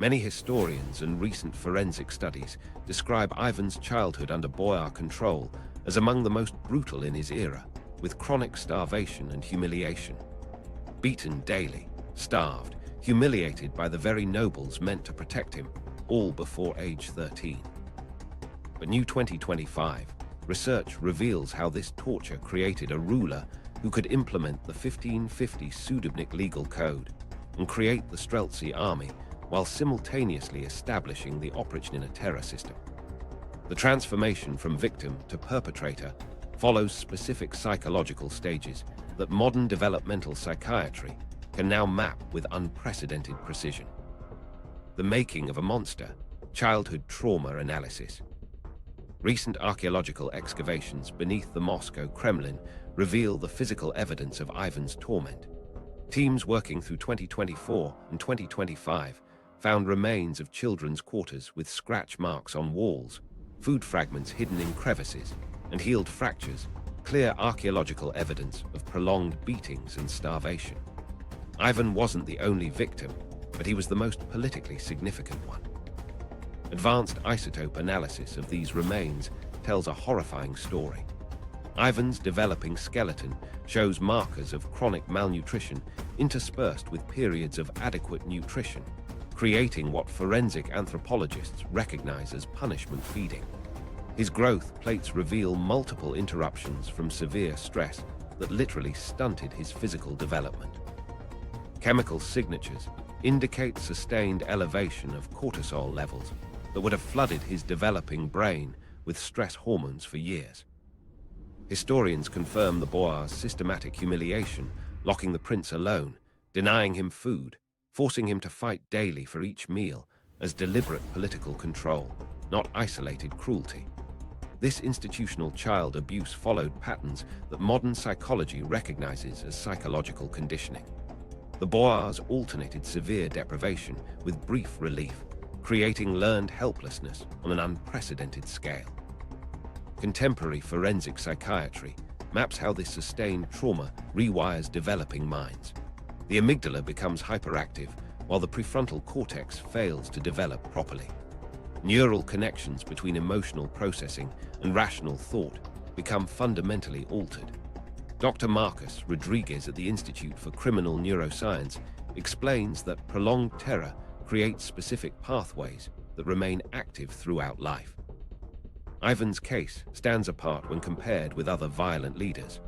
Many historians and recent forensic studies describe Ivan's childhood under Boyar control as among the most brutal in his era, with chronic starvation and humiliation. Beaten daily, starved, humiliated by the very nobles meant to protect him, all before age 13. But new 2025, research reveals how this torture created a ruler who could implement the 1550 Sudebnik legal code and create the Streltsy army while simultaneously establishing the Oprichnina terror system. The transformation from victim to perpetrator follows specific psychological stages that modern developmental psychiatry can now map with unprecedented precision. The making of a monster, childhood trauma analysis. Recent archaeological excavations beneath the Moscow Kremlin reveal the physical evidence of Ivan's torment. Teams working through 2024 and 2025 found remains of children's quarters with scratch marks on walls, food fragments hidden in crevices, and healed fractures, clear archaeological evidence of prolonged beatings and starvation. Ivan wasn't the only victim, but he was the most politically significant one. Advanced isotope analysis of these remains tells a horrifying story. Ivan's developing skeleton shows markers of chronic malnutrition interspersed with periods of adequate nutrition, creating what forensic anthropologists recognize as punishment feeding. His growth plates reveal multiple interruptions from severe stress that literally stunted his physical development. Chemical signatures indicate sustained elevation of cortisol levels that would have flooded his developing brain with stress hormones for years. Historians confirm the Boyar's systematic humiliation, locking the prince alone, denying him food, forcing him to fight daily for each meal as deliberate political control, not isolated cruelty. This institutional child abuse followed patterns that modern psychology recognizes as psychological conditioning. The Boyars alternated severe deprivation with brief relief, creating learned helplessness on an unprecedented scale. Contemporary forensic psychiatry maps how this sustained trauma rewires developing minds. The amygdala becomes hyperactive while the prefrontal cortex fails to develop properly. Neural connections between emotional processing and rational thought become fundamentally altered. Dr. Marcus Rodriguez at the Institute for Criminal Neuroscience explains that prolonged terror creates specific pathways that remain active throughout life. Ivan's case stands apart when compared with other violent leaders.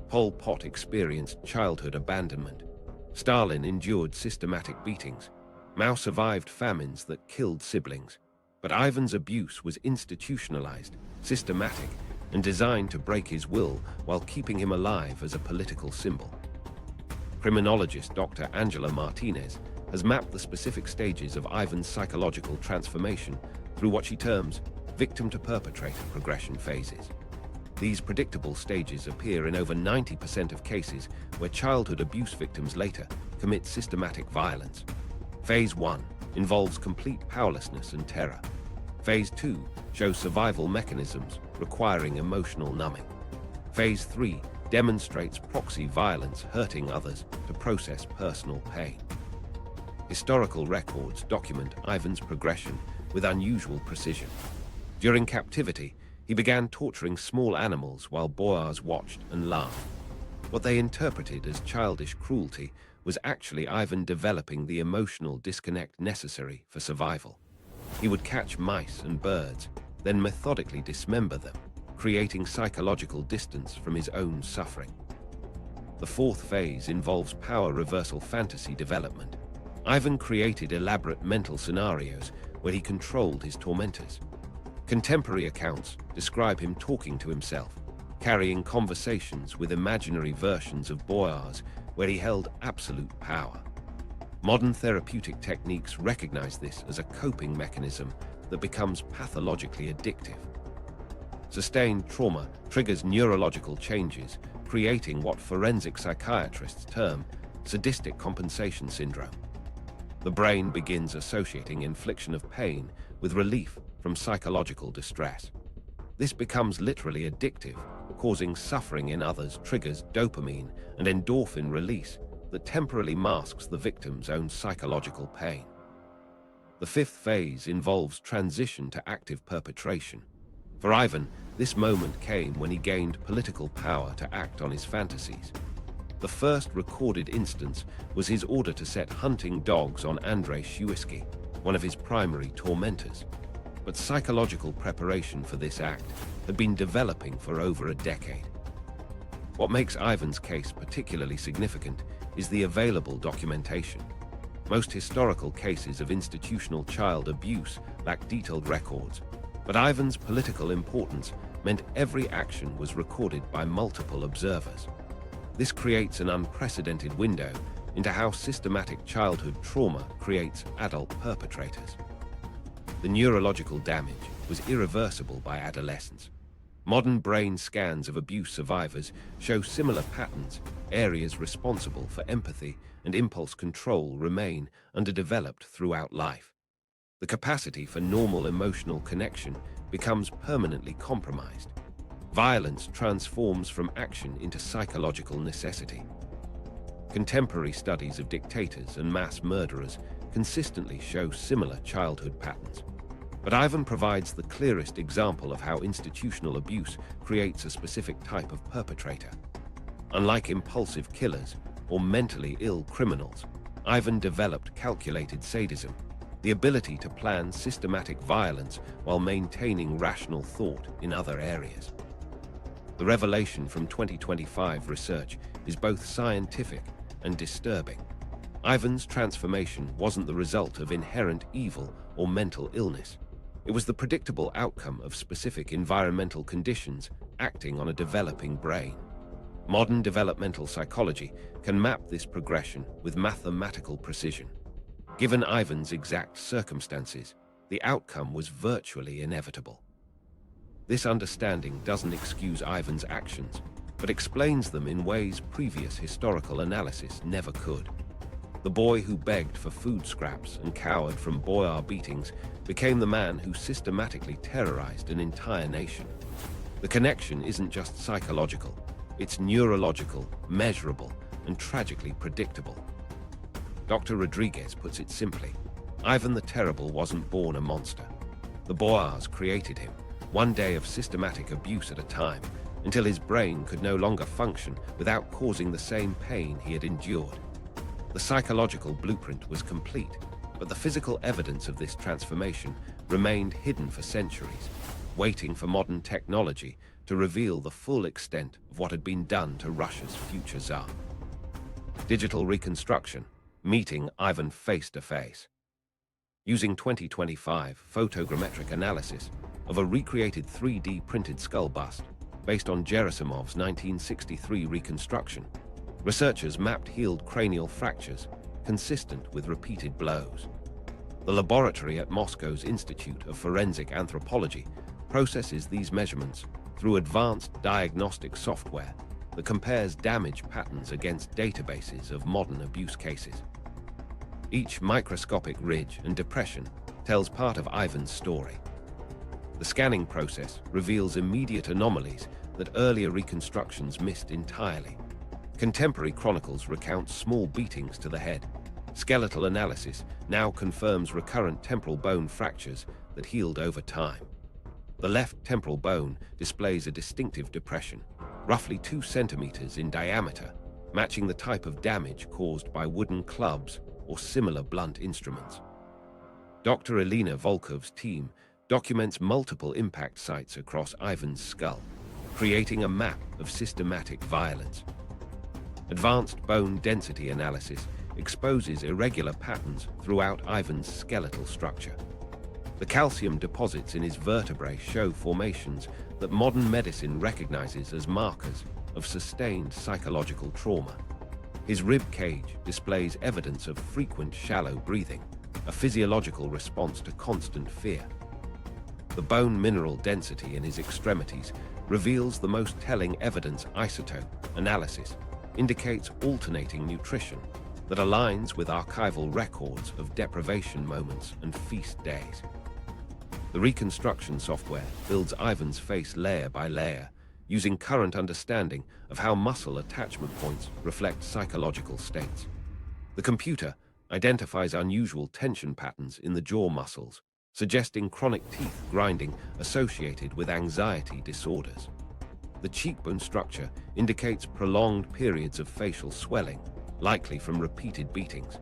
Pol Pot experienced childhood abandonment. Stalin endured systematic beatings. Mao survived famines that killed siblings. But Ivan's abuse was institutionalized, systematic, and designed to break his will while keeping him alive as a political symbol. Criminologist Dr. Angela Martinez has mapped the specific stages of Ivan's psychological transformation through what she terms victim-to-perpetrator progression phases. These predictable stages appear in over 90% of cases where childhood abuse victims later commit systematic violence. Phase 1 involves complete powerlessness and terror. Phase 2 shows survival mechanisms requiring emotional numbing. Phase 3 demonstrates proxy violence hurting others to process personal pain. Historical records document Ivan's progression with unusual precision. During captivity, he began torturing small animals while Boyars watched and laughed. What they interpreted as childish cruelty was actually Ivan developing the emotional disconnect necessary for survival. He would catch mice and birds, then methodically dismember them, creating psychological distance from his own suffering. The fourth phase involves power reversal fantasy development. Ivan created elaborate mental scenarios where he controlled his tormentors. Contemporary accounts describe him talking to himself, carrying conversations with imaginary versions of Boyars where he held absolute power. Modern therapeutic techniques recognize this as a coping mechanism that becomes pathologically addictive. Sustained trauma triggers neurological changes, creating what forensic psychiatrists term sadistic compensation syndrome. The brain begins associating infliction of pain with relief from psychological distress. This becomes literally addictive, causing suffering in others triggers dopamine and endorphin release that temporarily masks the victim's own psychological pain. The fifth phase involves transition to active perpetration. For Ivan, this moment came when he gained political power to act on his fantasies. The first recorded instance was his order to set hunting dogs on Andrei Shuisky, one of his primary tormentors. But psychological preparation for this act had been developing for over a decade. What makes Ivan's case particularly significant is the available documentation. Most historical cases of institutional child abuse lack detailed records, but Ivan's political importance meant every action was recorded by multiple observers. This creates an unprecedented window into how systematic childhood trauma creates adult perpetrators. The neurological damage was irreversible by adolescence. Modern brain scans of abuse survivors show similar patterns. Areas responsible for empathy and impulse control remain underdeveloped throughout life. The capacity for normal emotional connection becomes permanently compromised. Violence transforms from action into psychological necessity. Contemporary studies of dictators and mass murderers consistently show similar childhood patterns. But Ivan provides the clearest example of how institutional abuse creates a specific type of perpetrator. Unlike impulsive killers or mentally ill criminals, Ivan developed calculated sadism, the ability to plan systematic violence while maintaining rational thought in other areas. The revelation from 2025 research is both scientific and disturbing. Ivan's transformation wasn't the result of inherent evil or mental illness. It was the predictable outcome of specific environmental conditions acting on a developing brain. Modern developmental psychology can map this progression with mathematical precision. Given Ivan's exact circumstances, the outcome was virtually inevitable. This understanding doesn't excuse Ivan's actions, but explains them in ways previous historical analysis never could. The boy who begged for food scraps and cowered from boyar beatings became the man who systematically terrorized an entire nation. The connection isn't just psychological, it's neurological, measurable, and tragically predictable. Dr. Rodriguez puts it simply: Ivan the Terrible wasn't born a monster. The boyars created him, one day of systematic abuse at a time, until his brain could no longer function without causing the same pain he had endured. The psychological blueprint was complete, but the physical evidence of this transformation remained hidden for centuries, waiting for modern technology to reveal the full extent of what had been done to Russia's future Tsar. Digital reconstruction, meeting Ivan face to face. Using 2025 photogrammetric analysis of a recreated 3D printed skull bust based on Gerasimov's 1963 reconstruction, researchers mapped healed cranial fractures consistent with repeated blows. The laboratory at Moscow's Institute of Forensic Anthropology processes these measurements through advanced diagnostic software that compares damage patterns against databases of modern abuse cases. Each microscopic ridge and depression tells part of Ivan's story. The scanning process reveals immediate anomalies that earlier reconstructions missed entirely. Contemporary chronicles recount small beatings to the head. Skeletal analysis now confirms recurrent temporal bone fractures that healed over time. The left temporal bone displays a distinctive depression, roughly 2 centimeters in diameter, matching the type of damage caused by wooden clubs or similar blunt instruments. Dr. Elena Volkov's team documents multiple impact sites across Ivan's skull, creating a map of systematic violence. Advanced bone density analysis exposes irregular patterns throughout Ivan's skeletal structure. The calcium deposits in his vertebrae show formations that modern medicine recognizes as markers of sustained psychological trauma. His rib cage displays evidence of frequent shallow breathing, a physiological response to constant fear. The bone mineral density in his extremities reveals the most telling evidence. Isotope analysis indicates alternating nutrition that aligns with archival records of deprivation moments and feast days. The reconstruction software builds Ivan's face layer by layer, using current understanding of how muscle attachment points reflect psychological states. The computer identifies unusual tension patterns in the jaw muscles, suggesting chronic teeth grinding associated with anxiety disorders. The cheekbone structure indicates prolonged periods of facial swelling, likely from repeated beatings.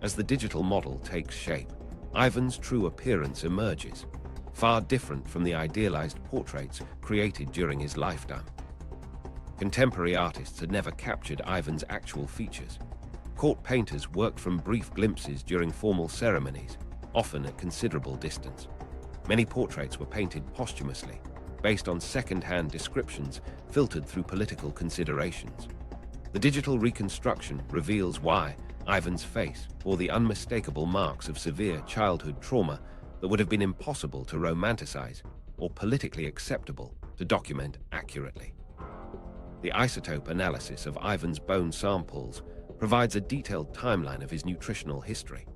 As the digital model takes shape, Ivan's true appearance emerges, far different from the idealized portraits created during his lifetime. Contemporary artists had never captured Ivan's actual features. Court painters worked from brief glimpses during formal ceremonies, often at considerable distance. Many portraits were painted posthumously, based on second-hand descriptions filtered through political considerations. The digital reconstruction reveals why Ivan's face bore the unmistakable marks of severe childhood trauma that would have been impossible to romanticize or politically acceptable to document accurately. The isotope analysis of Ivan's bone samples provides a detailed timeline of his nutritional history.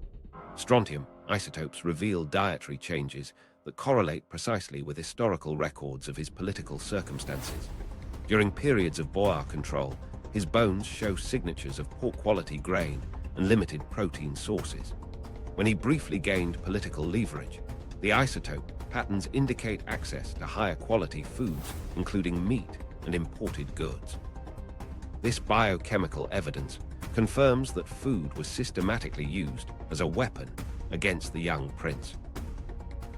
Strontium isotopes reveal dietary changes that correlate precisely with historical records of his political circumstances. During periods of Boer control, his bones show signatures of poor quality grain and limited protein sources. When he briefly gained political leverage, the isotope patterns indicate access to higher quality foods, including meat and imported goods. This biochemical evidence confirms that food was systematically used as a weapon against the young prince.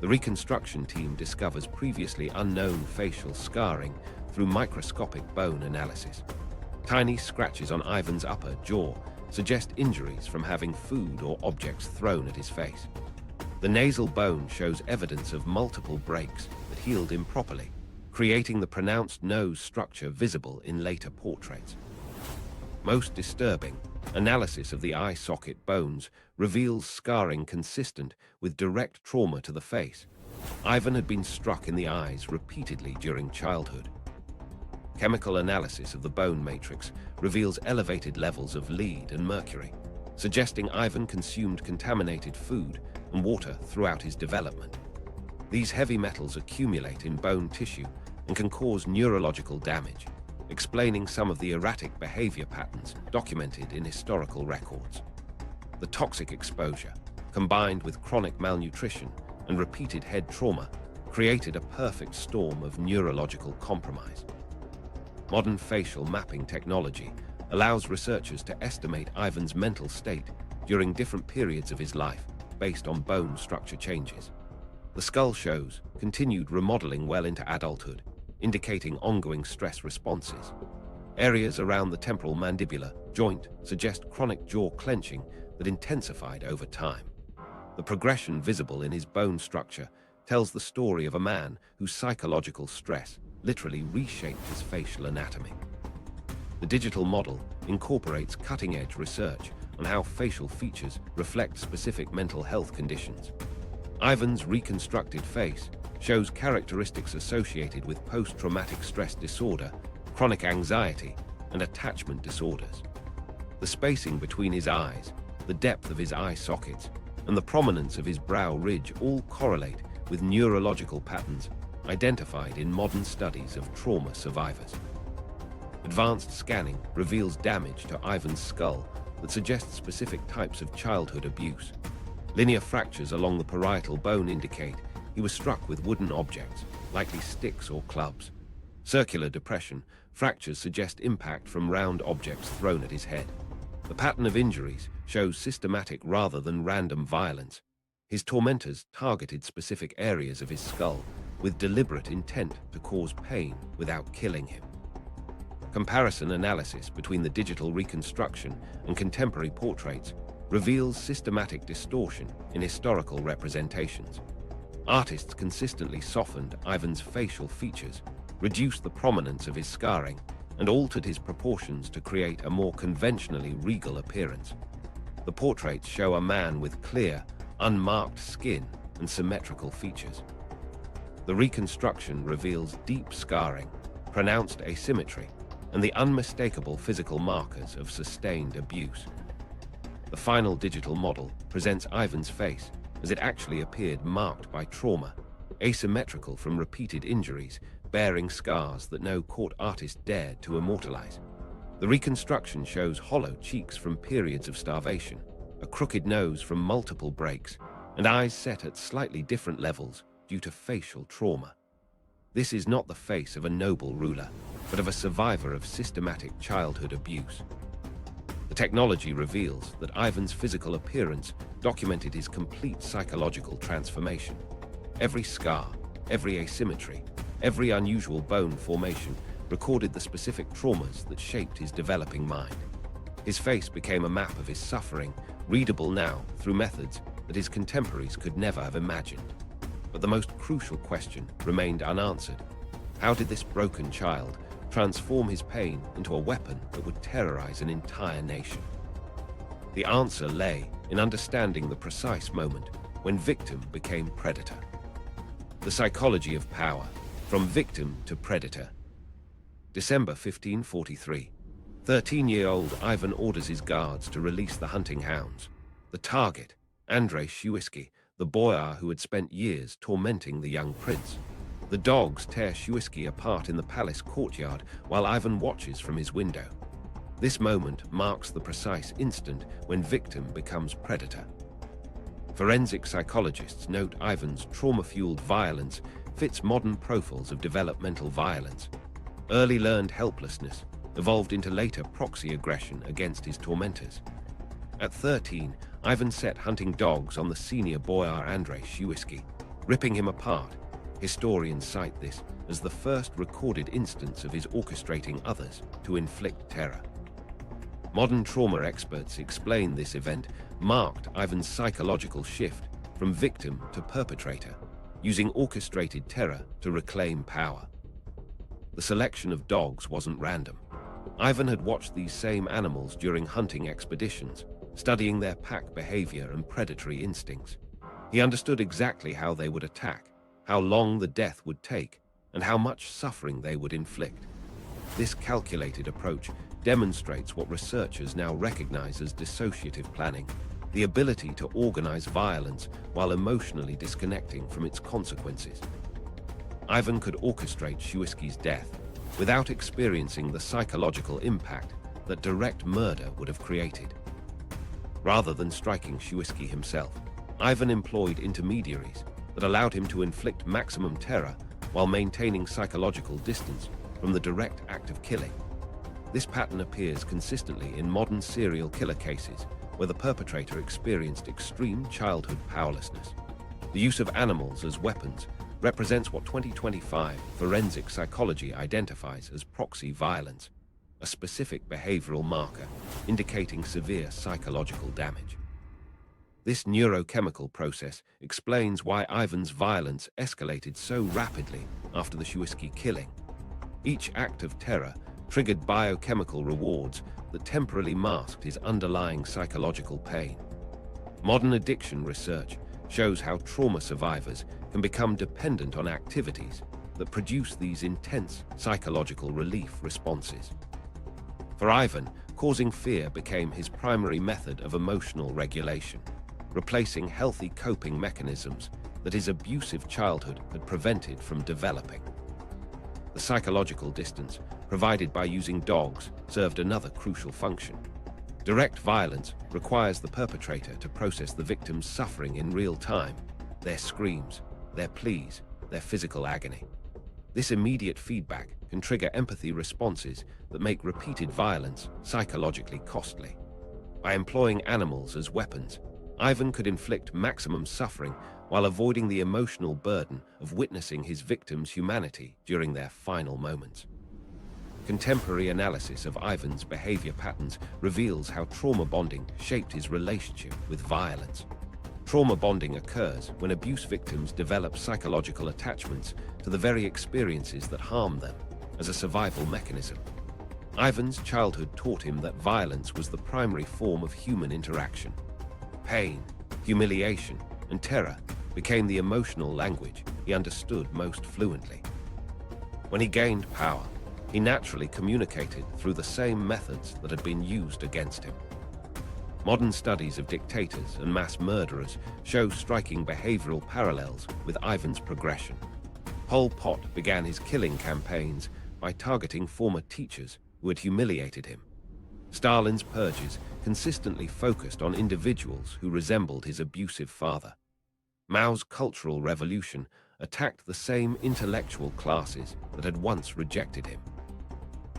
The reconstruction team discovers previously unknown facial scarring through microscopic bone analysis. Tiny scratches on Ivan's upper jaw suggest injuries from having food or objects thrown at his face. The nasal bone shows evidence of multiple breaks that healed improperly, creating the pronounced nose structure visible in later portraits. Most disturbing, analysis of the eye socket bones reveals scarring consistent with direct trauma to the face. Ivan had been struck in the eyes repeatedly during childhood. Chemical analysis of the bone matrix reveals elevated levels of lead and mercury, suggesting Ivan consumed contaminated food and water throughout his development. These heavy metals accumulate in bone tissue and can cause neurological damage, explaining some of the erratic behavior patterns documented in historical records. The toxic exposure, combined with chronic malnutrition and repeated head trauma, created a perfect storm of neurological compromise. Modern facial mapping technology allows researchers to estimate Ivan's mental state during different periods of his life based on bone structure changes. The skull shows continued remodeling well into adulthood, indicating ongoing stress responses. Areas around the temporal mandibular joint suggest chronic jaw clenching that intensified over time. The progression visible in his bone structure tells the story of a man whose psychological stress literally reshaped his facial anatomy. The digital model incorporates cutting-edge research on how facial features reflect specific mental health conditions. Ivan's reconstructed face shows characteristics associated with post-traumatic stress disorder, chronic anxiety, and attachment disorders. The spacing between his eyes, the depth of his eye sockets, and the prominence of his brow ridge all correlate with neurological patterns identified in modern studies of trauma survivors. Advanced scanning reveals damage to Ivan's skull that suggests specific types of childhood abuse. Linear fractures along the parietal bone indicate he was struck with wooden objects, likely sticks or clubs. Circular depression fractures suggest impact from round objects thrown at his head. The pattern of injuries shows systematic rather than random violence. His tormentors targeted specific areas of his skull with deliberate intent to cause pain without killing him. Comparison analysis between the digital reconstruction and contemporary portraits reveals systematic distortion in historical representations. Artists consistently softened Ivan's facial features, reduced the prominence of his scarring, and altered his proportions to create a more conventionally regal appearance. The portraits show a man with clear, unmarked skin and symmetrical features. The reconstruction reveals deep scarring, pronounced asymmetry, and the unmistakable physical markers of sustained abuse. The final digital model presents Ivan's face as it actually appeared marked by trauma, asymmetrical from repeated injuries, bearing scars that no court artist dared to immortalize. The reconstruction shows hollow cheeks from periods of starvation, a crooked nose from multiple breaks, and eyes set at slightly different levels due to facial trauma. This is not the face of a noble ruler, but of a survivor of systematic childhood abuse. The technology reveals that Ivan's physical appearance documented his complete psychological transformation. Every scar, every asymmetry, every unusual bone formation recorded the specific traumas that shaped his developing mind. His face became a map of his suffering, readable now through methods that his contemporaries could never have imagined. But the most crucial question remained unanswered. How did this broken child transform his pain into a weapon that would terrorize an entire nation? The answer lay in understanding the precise moment when victim became predator. The psychology of power, from victim to predator. December 1543. 13-year-old Ivan orders his guards to release the hunting hounds. The target, Andrei Shuisky, the boyar who had spent years tormenting the young prince. The dogs tear Shuisky apart in the palace courtyard while Ivan watches from his window. This moment marks the precise instant when victim becomes predator. Forensic psychologists note Ivan's trauma-fueled violence fits modern profiles of developmental violence. Early learned helplessness evolved into later proxy aggression against his tormentors. At 13, Ivan set hunting dogs on the senior boyar Andrei Shuisky, ripping him apart. Historians cite this as the first recorded instance of his orchestrating others to inflict terror. Modern trauma experts explain this event marked Ivan's psychological shift from victim to perpetrator, using orchestrated terror to reclaim power. The selection of dogs wasn't random. Ivan had watched these same animals during hunting expeditions, studying their pack behavior and predatory instincts. He understood exactly how they would attack, how long the death would take, and how much suffering they would inflict. This calculated approach demonstrates what researchers now recognize as dissociative planning, the ability to organize violence while emotionally disconnecting from its consequences. Ivan could orchestrate Shuisky's death without experiencing the psychological impact that direct murder would have created. Rather than striking Shuisky himself, Ivan employed intermediaries that allowed him to inflict maximum terror while maintaining psychological distance from the direct act of killing. This pattern appears consistently in modern serial killer cases where the perpetrator experienced extreme childhood powerlessness. The use of animals as weapons represents what 2025 forensic psychology identifies as proxy violence, a specific behavioral marker indicating severe psychological damage. This neurochemical process explains why Ivan's violence escalated so rapidly after the Shuisky killing. Each act of terror triggered biochemical rewards that temporarily masked his underlying psychological pain. Modern addiction research shows how trauma survivors can become dependent on activities that produce these intense psychological relief responses. For Ivan, causing fear became his primary method of emotional regulation, replacing healthy coping mechanisms that his abusive childhood had prevented from developing. The psychological distance provided by using dogs served another crucial function. Direct violence requires the perpetrator to process the victim's suffering in real time, their screams, their pleas, their physical agony. This immediate feedback can trigger empathy responses that make repeated violence psychologically costly. By employing animals as weapons, Ivan could inflict maximum suffering while avoiding the emotional burden of witnessing his victims' humanity during their final moments. Contemporary analysis of Ivan's behavior patterns reveals how trauma bonding shaped his relationship with violence. Trauma bonding occurs when abuse victims develop psychological attachments to the very experiences that harm them as a survival mechanism. Ivan's childhood taught him that violence was the primary form of human interaction. Pain, humiliation, and terror became the emotional language he understood most fluently. When he gained power, he naturally communicated through the same methods that had been used against him. Modern studies of dictators and mass murderers show striking behavioral parallels with Ivan's progression. Pol Pot began his killing campaigns by targeting former teachers who had humiliated him. Stalin's purges consistently focused on individuals who resembled his abusive father. Mao's Cultural Revolution attacked the same intellectual classes that had once rejected him.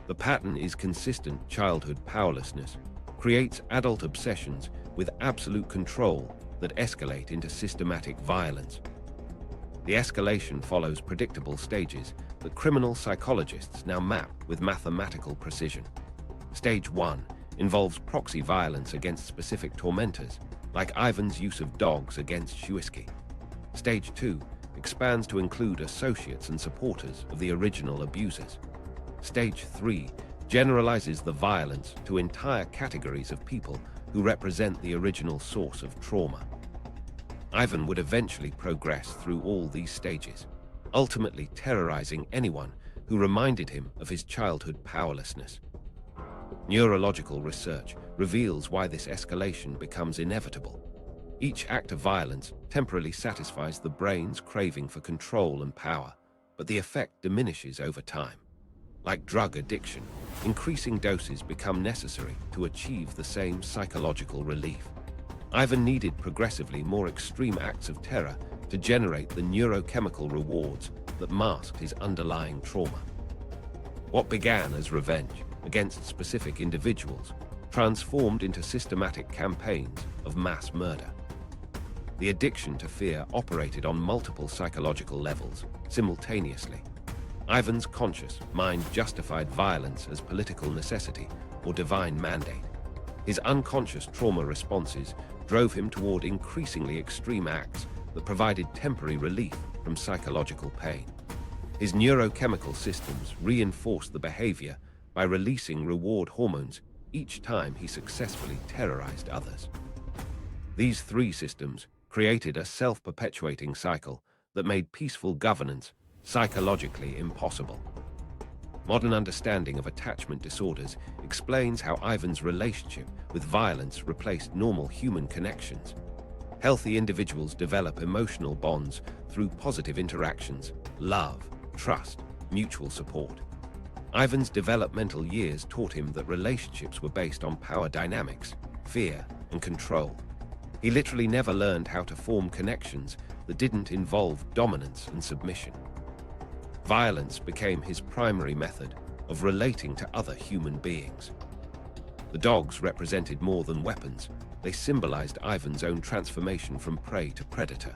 The pattern is consistent childhood powerlessness, creates adult obsessions with absolute control that escalate into systematic violence. The escalation follows predictable stages that criminal psychologists now map with mathematical precision. Stage 1 involves proxy violence against specific tormentors, like Ivan's use of dogs against Shuisky. Stage 2 expands to include associates and supporters of the original abusers. Stage 3 generalizes the violence to entire categories of people who represent the original source of trauma. Ivan would eventually progress through all these stages, ultimately terrorizing anyone who reminded him of his childhood powerlessness. Neurological research reveals why this escalation becomes inevitable. Each act of violence temporarily satisfies the brain's craving for control and power, but the effect diminishes over time. Like drug addiction, increasing doses become necessary to achieve the same psychological relief. Ivan needed progressively more extreme acts of terror to generate the neurochemical rewards that masked his underlying trauma. What began as revenge against specific individuals transformed into systematic campaigns of mass murder. The addiction to fear operated on multiple psychological levels simultaneously. Ivan's conscious mind justified violence as political necessity or divine mandate. His unconscious trauma responses drove him toward increasingly extreme acts that provided temporary relief from psychological pain. His neurochemical systems reinforced the behavior by releasing reward hormones each time he successfully terrorized others. These three systems created a self-perpetuating cycle that made peaceful governance psychologically impossible. Modern understanding of attachment disorders explains how Ivan's relationship with violence replaced normal human connections. Healthy individuals develop emotional bonds through positive interactions, love, trust, mutual support. Ivan's developmental years taught him that relationships were based on power dynamics, fear, and control. He literally never learned how to form connections that didn't involve dominance and submission. Violence became his primary method of relating to other human beings. The dogs represented more than weapons. They symbolized Ivan's own transformation from prey to predator.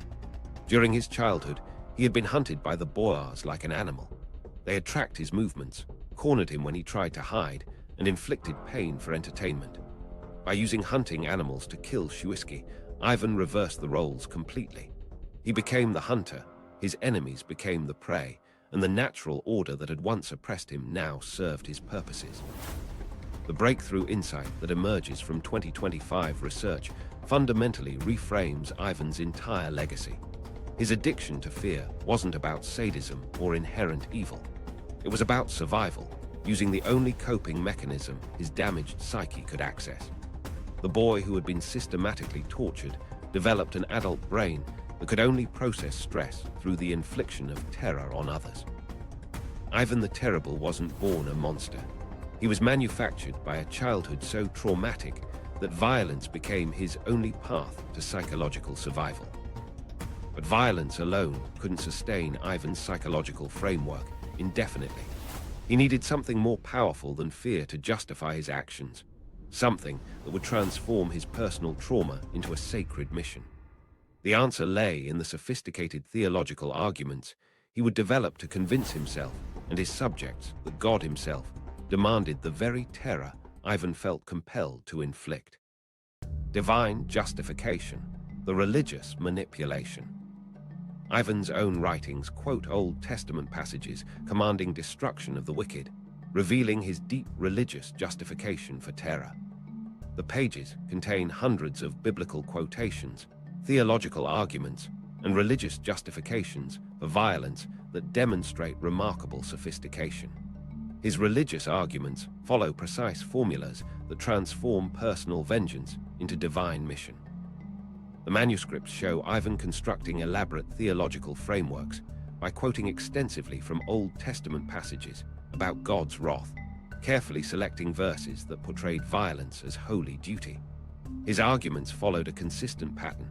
During his childhood, he had been hunted by the boars like an animal. They had tracked his movements, cornered him when he tried to hide, and inflicted pain for entertainment. By using hunting animals to kill Shuisky, Ivan reversed the roles completely. He became the hunter, his enemies became the prey, and the natural order that had once oppressed him now served his purposes. The breakthrough insight that emerges from 2025 research fundamentally reframes Ivan's entire legacy. His addiction to fear wasn't about sadism or inherent evil. It was about survival, using the only coping mechanism his damaged psyche could access. The boy who had been systematically tortured developed an adult brain that could only process stress through the infliction of terror on others. Ivan the Terrible wasn't born a monster. He was manufactured by a childhood so traumatic that violence became his only path to psychological survival. But violence alone couldn't sustain Ivan's psychological framework indefinitely. He needed something more powerful than fear to justify his actions, something that would transform his personal trauma into a sacred mission. The answer lay in the sophisticated theological arguments he would develop to convince himself and his subjects that God himself demanded the very terror Ivan felt compelled to inflict. Divine justification, the religious manipulation. Ivan's own writings quote Old Testament passages commanding destruction of the wicked, revealing his deep religious justification for terror. The pages contain hundreds of biblical quotations, theological arguments, and religious justifications for violence that demonstrate remarkable sophistication. His religious arguments follow precise formulas that transform personal vengeance into divine mission. The manuscripts show Ivan constructing elaborate theological frameworks by quoting extensively from Old Testament passages about God's wrath, carefully selecting verses that portrayed violence as holy duty. His arguments followed a consistent pattern,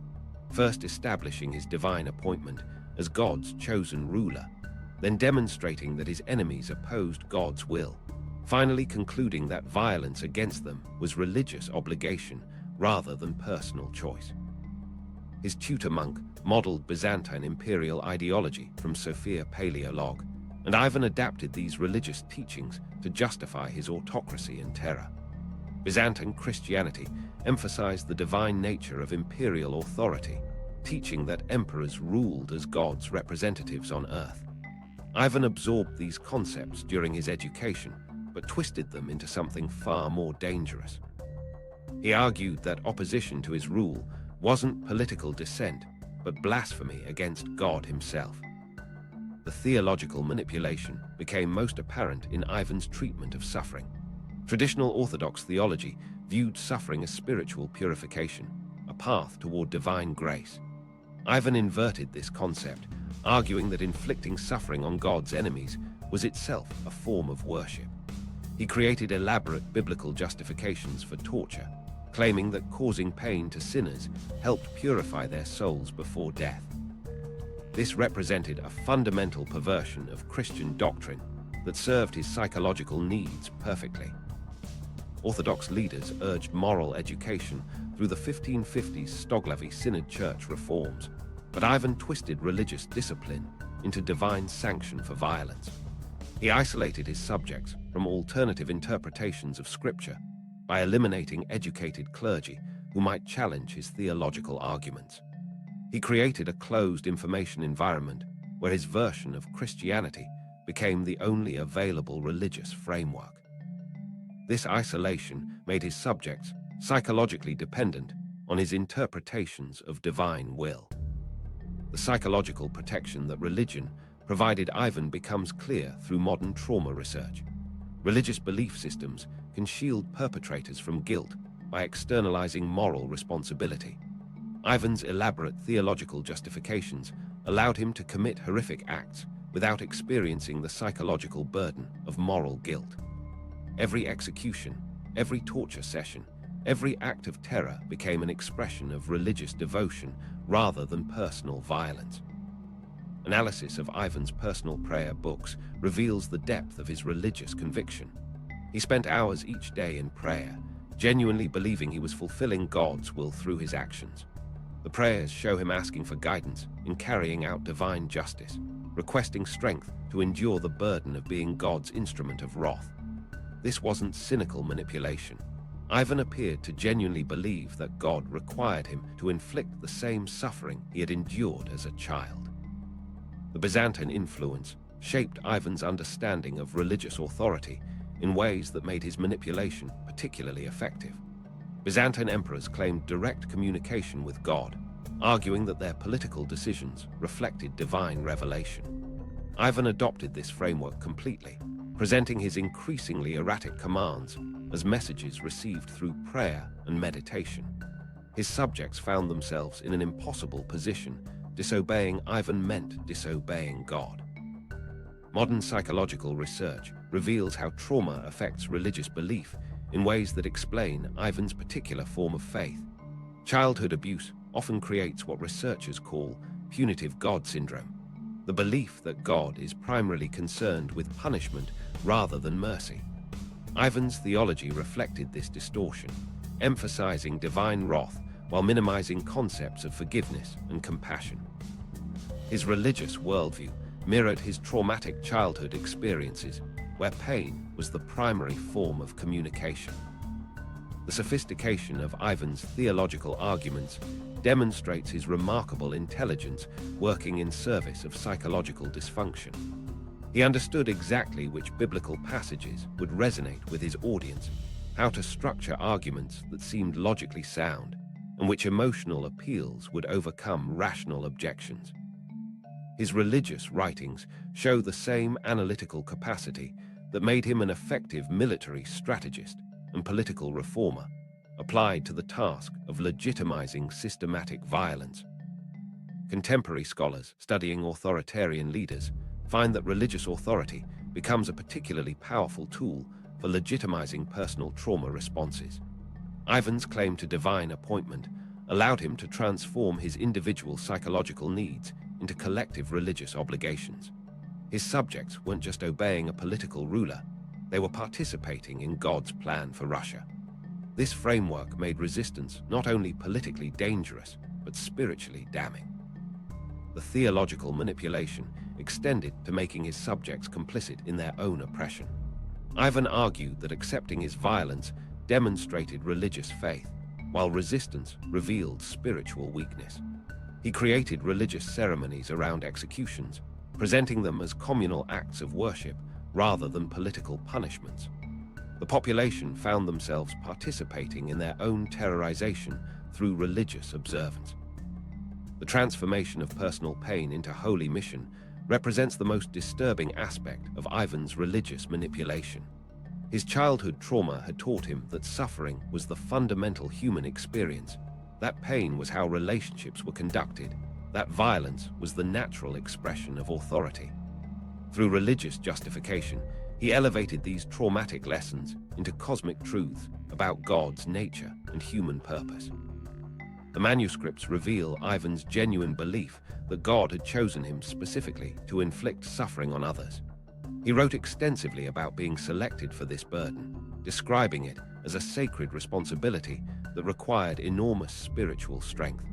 first establishing his divine appointment as God's chosen ruler, then demonstrating that his enemies opposed God's will, finally concluding that violence against them was religious obligation rather than personal choice. His tutor monk modeled Byzantine imperial ideology from Sophia Paleolog, and Ivan adapted these religious teachings to justify his autocracy and terror. Byzantine Christianity emphasized the divine nature of imperial authority, teaching that emperors ruled as God's representatives on earth. Ivan absorbed these concepts during his education, but twisted them into something far more dangerous. He argued that opposition to his rule wasn't political dissent, but blasphemy against God himself. The theological manipulation became most apparent in Ivan's treatment of suffering. Traditional Orthodox theology viewed suffering as spiritual purification, a path toward divine grace. Ivan inverted this concept, arguing that inflicting suffering on God's enemies was itself a form of worship. He created elaborate biblical justifications for torture, claiming that causing pain to sinners helped purify their souls before death. This represented a fundamental perversion of Christian doctrine that served his psychological needs perfectly. Orthodox leaders urged moral education through the 1550s Stoglavy Synod Church reforms, but Ivan twisted religious discipline into divine sanction for violence. He isolated his subjects from alternative interpretations of Scripture by eliminating educated clergy who might challenge his theological arguments. He created a closed information environment where his version of Christianity became the only available religious framework. This isolation made his subjects psychologically dependent on his interpretations of divine will. The psychological protection that religion provided Ivan becomes clear through modern trauma research. Religious belief systems can shield perpetrators from guilt by externalizing moral responsibility. Ivan's elaborate theological justifications allowed him to commit horrific acts without experiencing the psychological burden of moral guilt. Every execution, every torture session, every act of terror became an expression of religious devotion rather than personal violence. Analysis of Ivan's personal prayer books reveals the depth of his religious conviction. He spent hours each day in prayer, genuinely believing he was fulfilling God's will through his actions. The prayers show him asking for guidance in carrying out divine justice, requesting strength to endure the burden of being God's instrument of wrath. This wasn't cynical manipulation. Ivan appeared to genuinely believe that God required him to inflict the same suffering he had endured as a child. The Byzantine influence shaped Ivan's understanding of religious authority in ways that made his manipulation particularly effective. Byzantine emperors claimed direct communication with God, arguing that their political decisions reflected divine revelation. Ivan adopted this framework completely, presenting his increasingly erratic commands as messages received through prayer and meditation. His subjects found themselves in an impossible position. Disobeying Ivan meant disobeying God. Modern psychological research reveals how trauma affects religious belief in ways that explain Ivan's particular form of faith. Childhood abuse often creates what researchers call punitive God syndrome, the belief that God is primarily concerned with punishment rather than mercy. Ivan's theology reflected this distortion, emphasizing divine wrath while minimizing concepts of forgiveness and compassion. His religious worldview mirrored his traumatic childhood experiences, where pain was the primary form of communication. The sophistication of Ivan's theological arguments demonstrates his remarkable intelligence working in service of psychological dysfunction. He understood exactly which biblical passages would resonate with his audience, how to structure arguments that seemed logically sound, and which emotional appeals would overcome rational objections. His religious writings show the same analytical capacity that made him an effective military strategist and political reformer, applied to the task of legitimizing systematic violence. Contemporary scholars studying authoritarian leaders find that religious authority becomes a particularly powerful tool for legitimizing personal trauma responses. Ivan's claim to divine appointment allowed him to transform his individual psychological needs into collective religious obligations. His subjects weren't just obeying a political ruler, they were participating in God's plan for Russia. This framework made resistance not only politically dangerous, but spiritually damning. The theological manipulation extended to making his subjects complicit in their own oppression. Ivan argued that accepting his violence demonstrated religious faith, while resistance revealed spiritual weakness. He created religious ceremonies around executions, presenting them as communal acts of worship rather than political punishments. The population found themselves participating in their own terrorization through religious observance. The transformation of personal pain into holy mission represents the most disturbing aspect of Ivan's religious manipulation. His childhood trauma had taught him that suffering was the fundamental human experience, that pain was how relationships were conducted, that violence was the natural expression of authority. Through religious justification, he elevated these traumatic lessons into cosmic truths about God's nature and human purpose. The manuscripts reveal Ivan's genuine belief that God had chosen him specifically to inflict suffering on others. He wrote extensively about being selected for this burden, describing it as a sacred responsibility that required enormous spiritual strength.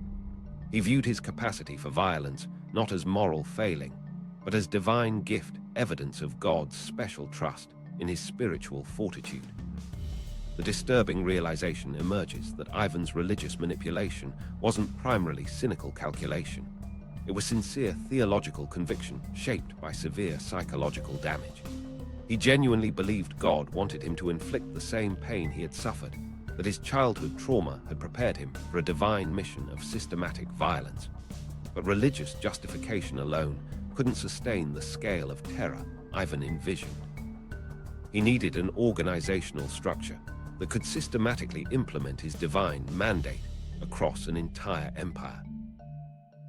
He viewed his capacity for violence not as moral failing, but as divine gift, evidence of God's special trust in his spiritual fortitude. The disturbing realization emerges that Ivan's religious manipulation wasn't primarily cynical calculation. It was sincere theological conviction shaped by severe psychological damage. He genuinely believed God wanted him to inflict the same pain he had suffered, that his childhood trauma had prepared him for a divine mission of systematic violence. But religious justification alone couldn't sustain the scale of terror Ivan envisioned. He needed an organizational structure that could systematically implement his divine mandate across an entire empire.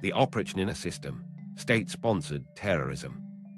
The Oprichnina system, state-sponsored terrorism,